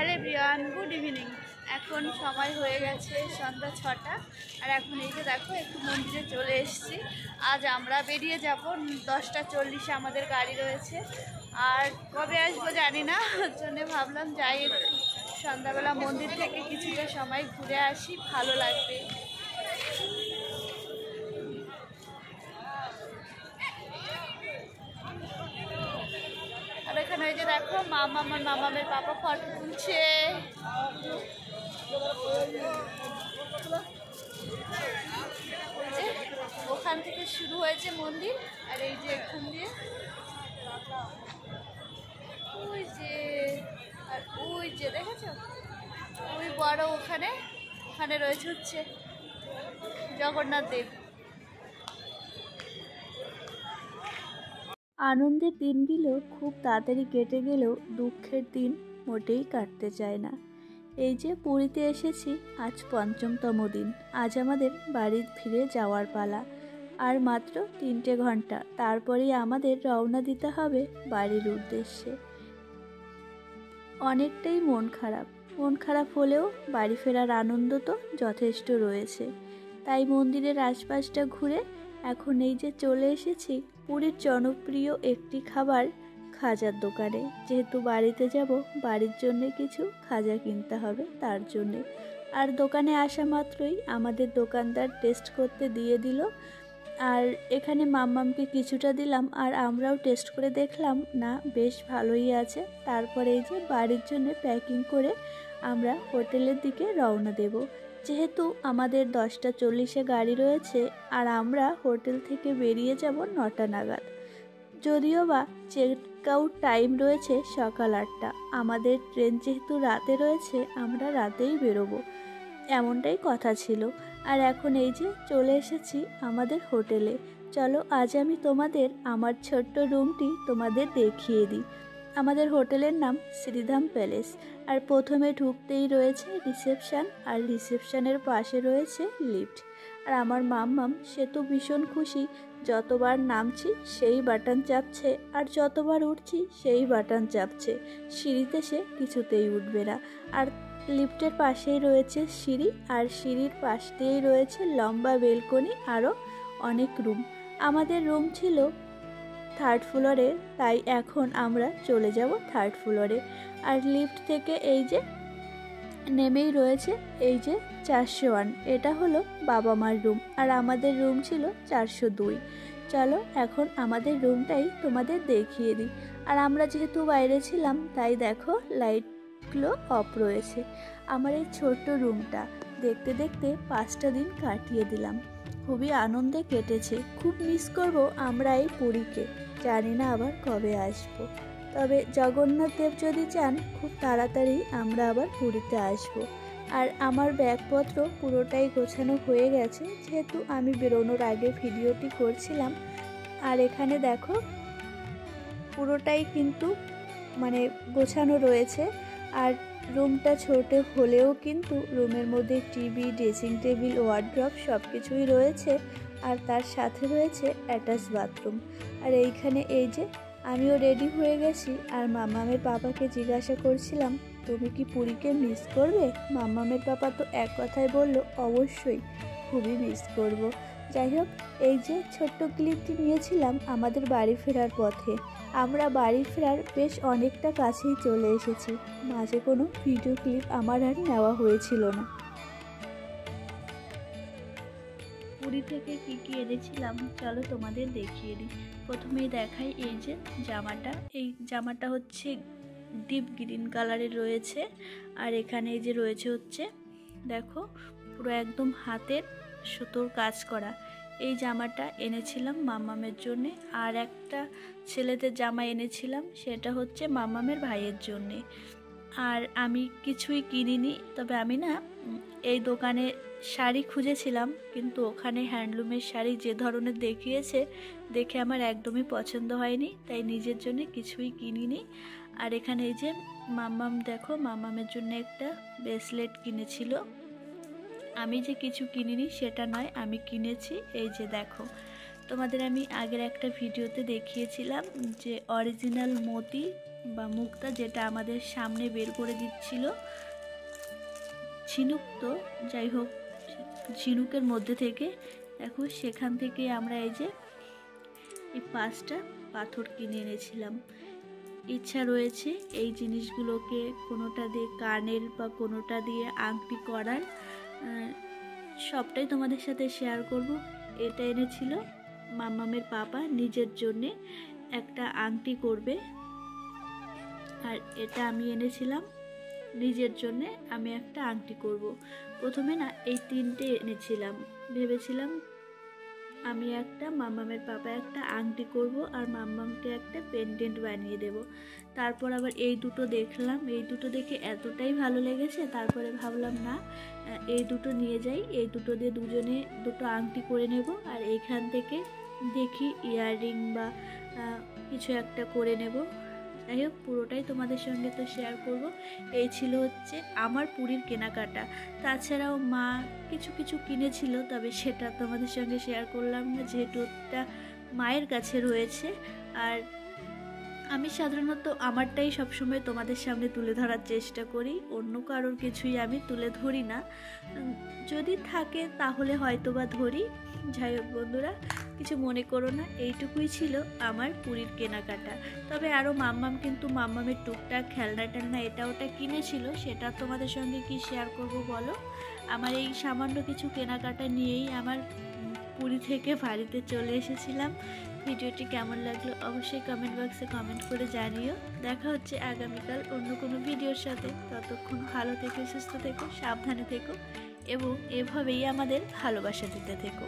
Hello everyone, good evening. এখন সময় হয়ে গেছে সন্ধ্যা 6টা। আর এখন এই যে দেখো একটু মন্দিরে চলে এসেছি। আজ আমরা বেরিয়ে যাব 10টা 40-এ আমাদের গাড়ি রয়েছে। আর কবে আসবো জানি না, ওর জন্যে ভাবলাম যাই একটু সন্ধ্যাবেলা মন্দির থেকে কিছুটা সময় ঘুরে আসি, ভালো লাগবে। আর এখানে ওই যে দেখো মামামের পাপা ফটো তুলছে। ওখান থেকে শুরু হয়েছে মন্দির, আর এই যে এখান দিয়ে ওই যে, আর ওই যে দেখেছো ওই বড় ওখানে রয়েছে হচ্ছে জগন্নাথ দেব। আনন্দের দিনগুলো খুব তাড়াতাড়ি কেটে গেলেও দুঃখের দিন মোটেই কাটতে চায় না। এই যে পুরীতে এসেছি, আজ ৫ম দিন। আজ আমাদের বাড়ি ফিরে যাওয়ার পালা। আর মাত্র 3টে ঘন্টা, তারপরেই আমাদের রওনা দিতে হবে বাড়ির উদ্দেশ্যে। অনেকটাই মন খারাপ হলেও বাড়ি ফেরার আনন্দ তো যথেষ্ট রয়েছে। তাই মন্দিরের আশপাশটা ঘুরে এখন এই যে চলে এসেছি পুরীর জনপ্রিয় একটি খাবার খাজার দোকানে। যেহেতু বাড়িতে যাব, বাড়ির জন্যে কিছু খাজা কিনতে হবে তার জন্যে। আর দোকানে আসা মাত্রই আমাদের দোকানদার টেস্ট করতে দিয়ে দিল। আর এখানে মাম্মামকে কিছুটা দিলাম, আর আমরাও টেস্ট করে দেখলাম, না বেশ ভালোই আছে। তারপরে এই যে বাড়ির জন্য প্যাকিং করে আমরা হোটেলের দিকে রওনা দেব। যেহেতু আমাদের 10টা 40-এ গাড়ি রয়েছে, আর আমরা হোটেল থেকে বেরিয়ে যাব 9টা নাগাদ। যদিও বা চেক আউট টাইম রয়েছে সকাল 8টা। আমাদের ট্রেন যেহেতু রাতে রয়েছে, আমরা রাতেই বেরোবো, এমনটাই কথা ছিল। আর এখন এই যে চলে এসেছি আমাদের হোটেলে। চলো আজ আমি তোমাদের আমার ছোট্ট রুমটি তোমাদের দেখিয়ে দিই। আমাদের হোটেলের নাম শ্রীধাম প্যালেস। আর প্রথমে ঢুকতেই রয়েছে রিসেপশান, আর রিসেপশানের পাশে রয়েছে লিফট। আর আমার মাম্মাম সে তো ভীষণ খুশি, যতবার নামছি সেই বাটন চাপছে, আর যতবার উঠছি সেই বাটন চাপছে। সিঁড়িতে সে কিছুতেই উঠবে না। আর লিফটের পাশেই রয়েছে সিঁড়ি, আর সিঁড়ির পাশ দিয়েই রয়েছে লম্বা বেলকনি, আরও অনেক রুম। আমাদের রুম ছিল 3rd ফ্লোরে, তাই এখন আমরা চলে যাব 3rd ফ্লোরে। আর লিফট থেকে এই যে নেমেই রয়েছে এই যে 401, এটা হলো বাবা মার রুম। আর আমাদের রুম ছিল 402। চলো এখন আমাদের রুমটাই তোমাদের দেখিয়ে দিই। আর আমরা যেহেতু বাইরে ছিলাম, তাই দেখো লাইটগুলো অফ রয়েছে। আমার এই ছোট্ট রুমটা দেখতে দেখতে 5টা দিন কাটিয়ে দিলাম। খুবই আনন্দে কেটেছে। খুব মিস করব আমরা এই পুরীকে। জানি না আবার কবে আসব। তবে জগন্নাথ দেব যদি চান, খুব তাড়াতাড়ি আমরা আবার পুরীতে আসব। আর আমার ব্যাগপত্র পুরোটাই গোছানো হয়ে গেছে, যেহেতু আমি বেরোনোর আগে ভিডিওটি করছিলাম। আর এখানে দেখো পুরোটাই কিন্তু মানে গোছানো রয়েছে। আর রুমটা ছোট হলেও কিন্তু রুমের মধ্যে টিভি, ড্রেসিং টেবিল, ওয়ার্ড্রপ সব কিছুই রয়েছে। আর তার সাথে রয়েছে অ্যাটাচ বাথরুম। আর এইখানে এই যে আমিও রেডি হয়ে গেছি। আর মাম্মামের পাপাকে জিজ্ঞাসা করছিলাম, তুমি কি পুরীকে মিস করবে? মাম্মামের পাপা তো এক কথায় বলল, অবশ্যই, খুবই মিস করব। যাই হোক, এই যে ছোট্ট ক্লিপটি নিয়েছিলাম আমাদের বাড়ি ফেরার পথে। আমরা বাড়ি ফেরার বেশ অনেকটা কাছেই চলে এসেছি। মাঝে কোনো ভিডিও ক্লিপ আমার আর নেওয়া হয়েছিল না। পুরী থেকে কি এনেছিলাম চলো তোমাদের দেখিয়ে দিই। প্রথমেই দেখাই এই যে জামাটা। এই জামাটা হচ্ছে ডিপ গ্রিন কালারের রয়েছে। আর এখানে এই যে রয়েছে হচ্ছে দেখো পুরো একদম হাতের সুতোর কাজ করা। এই জামাটা এনেছিলাম মাম্মামের জন্যে। আর একটা ছেলেদের জামা এনেছিলাম, সেটা হচ্ছে মাম্মামের ভাইয়ের জন্যে। আর আমি কিছুই কিনিনি। তবে আমি না এই দোকানে শাড়ি খুঁজেছিলাম, কিন্তু ওখানে হ্যান্ডলুমের শাড়ি যে ধরনের দেখিয়েছে, দেখে আমার একদমই পছন্দ হয়নি, তাই নিজের জন্য কিছুই কিনিনি। আর এখানে এই যে মাম্মাম দেখো, মাম্মামের জন্য একটা ব্রেসলেট কিনেছিল। আমি যে কিছু কিনিনি সেটা নয়, আমি কিনেছি। এই যে দেখো, তোমাদের আমি আগের একটা ভিডিওতে দেখিয়েছিলাম যে অরিজিনাল মতি বা মুক্তা যেটা আমাদের সামনে বের করে দিচ্ছিল ঝিনুক। তো যাই হোক, ঝিনুকের মধ্যে থেকে দেখো সেখান থেকে আমরা এই 5টা পাথর কিনে এনেছিলাম। ইচ্ছা রয়েছে এই জিনিসগুলোকে কোনোটা দিয়ে কানের বা কোনোটা দিয়ে আংটি করার, সবটাই তোমাদের সাথে শেয়ার করব। এটা এনেছিল মাম্মামের পাপা নিজের জন্যে একটা আংটি করবে, আর এটা আমি এনেছিলাম নিজের জন্যে আমি একটা আংটি করব। প্রথমে না এই 3টে এনেছিলাম, ভেবেছিলাম আমি একটা, মাম্মামের পাপা একটা আংটি করব আর মাম্মামকে একটা পেন্ডেন্ট বানিয়ে দেব। তারপর আবার এই দুটো দেখলাম, এই দুটো দেখে এতটাই ভালো লেগেছে, তারপরে ভাবলাম না এই দুটো নিয়ে যাই, এই দুটো দিয়ে দুজনে দুটো আংটি করে নেব, আর এইখান থেকে দেখি ইয়াররিং বা কিছু একটা করে নেব। যাই হোক, পুরোটাই তোমাদের সঙ্গে তো শেয়ার করব। এই ছিল হচ্ছে আমার পুরীর কেনাকাটা। তাছাড়াও মা কিছু কিছু কিনেছিল, তবে সেটা তোমাদের সঙ্গে শেয়ার করলাম না যেহেতু ওটা মায়ের কাছে রয়েছে। আর আমি সাধারণত আমারটাই সবসময় তোমাদের সামনে তুলে ধরার চেষ্টা করি, অন্য কারোর কিছুই আমি তুলে ধরি না, যদি থাকে তাহলে হয়তো বা ধরি। যাই হোক বন্ধুরা, কিছু মনে করো না, এইটুকুই ছিল আমার পুরীর কেনাকাটা। তবে আরও কিন্তু মাম্মামের টুকটাক খেলনা টেলনা এটা ওটা কিনেছিল, সেটা তোমাদের সঙ্গে কি শেয়ার করব বলো। আমার এই সামান্য কিছু কেনাকাটা নিয়েই আমার পুরী থেকে বাড়িতে চলে এসেছিলাম। ভিডিওটি কেমন লাগলো অবশ্যই কমেন্ট বক্সে কমেন্ট করে জানিও। দেখা হচ্ছে আগামীকাল অন্য কোনো ভিডিওর সাথে। ততক্ষণ ভালো থেকো, সুস্থ থেকো, সাবধানে থেকো এবং এভাবেই আমাদের ভালোবাসা দিতে থেকো।